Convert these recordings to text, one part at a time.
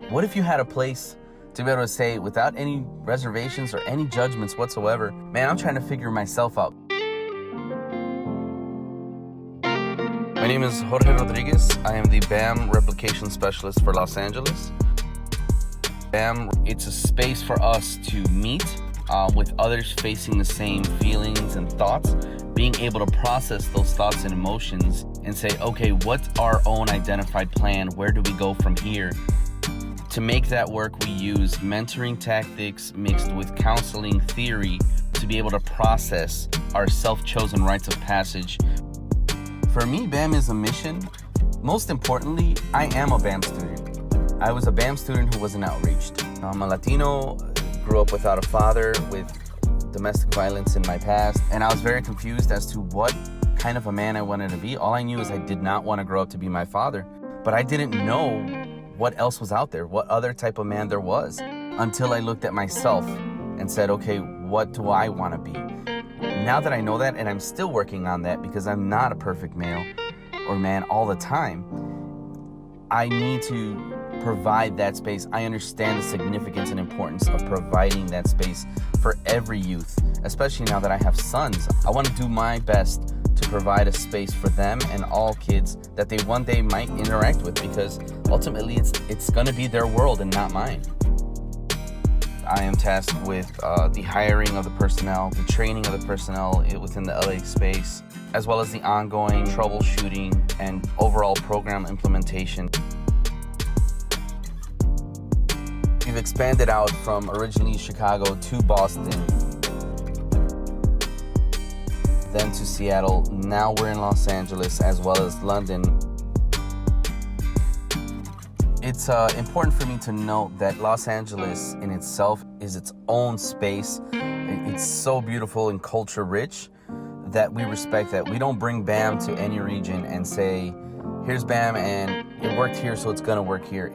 What if you had a place to be able to say, without any reservations or any judgments whatsoever, man, I'm trying to figure myself out. My name is Jorge Rodriguez. I am the BAM Replication Specialist for Los Angeles. BAM, it's a space for us to meet with others facing the same feelings and thoughts, being able to process those thoughts and emotions and say, okay, what's our own identified plan? Where do we go from here? To make that work, we use mentoring tactics mixed with counseling theory to be able to process our self-chosen rites of passage. For me, BAM is a mission. Most importantly, I am a BAM student. I was a BAM student who wasn't outreached. I'm a Latino, grew up without a father, with domestic violence in my past, and I was very confused as to what kind of a man I wanted to be. All I knew is I did not want to grow up to be my father, but I didn't know what else was out there, what other type of man there was, until I looked at myself and said, okay, what do I want to be? Now that I know that, and I'm still working on that because I'm not a perfect male or man all the time, I need to provide that space. I understand the significance and importance of providing that space for every youth, especially now that I have sons. I want to do my best to provide a space for them and all kids that they one day might interact with, because ultimately it's going to be their world and not mine. I am tasked with the hiring of the personnel, the training of the personnel within the LA space, as well as the ongoing troubleshooting and overall program implementation. We've expanded out from originally Chicago to Boston, then to Seattle. Now we're in Los Angeles as well as London. It's important for me to note that Los Angeles in itself is its own space. It's so beautiful and culture rich that we respect that. We don't bring BAM to any region and say, here's BAM and it worked here, so it's gonna work here.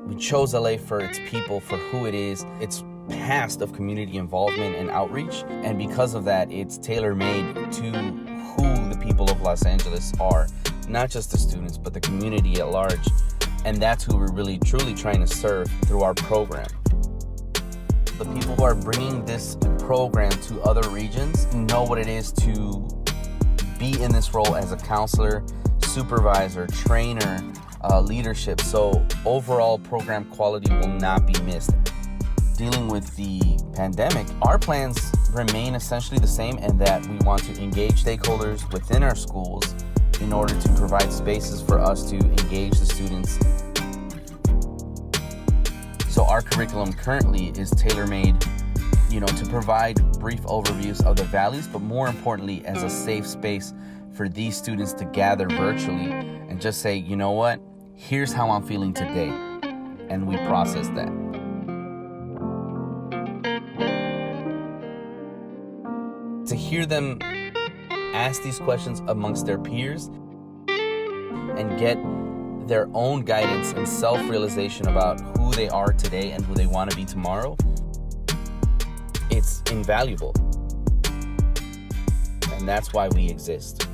We chose LA for its people, for who it is, its past of community involvement and outreach, and because of that, it's tailor-made to who the people of Los Angeles are, not just the students, but the community at large. And that's who we're really truly trying to serve through our program. The people who are bringing this program to other regions know what it is to be in this role as a counselor, supervisor, trainer, leadership. So overall program quality will not be missed. Dealing with the pandemic, our plans remain essentially the same, in that we want to engage stakeholders within our schools in order to provide spaces for us to engage the students. So our curriculum currently is tailor-made, to provide brief overviews of the values, but more importantly, as a safe space for these students to gather virtually and just say, you know what, here's how I'm feeling today. And we process that. To hear them ask these questions amongst their peers and get their own guidance and self-realization about who they are today and who they want to be tomorrow, it's invaluable. And that's why we exist.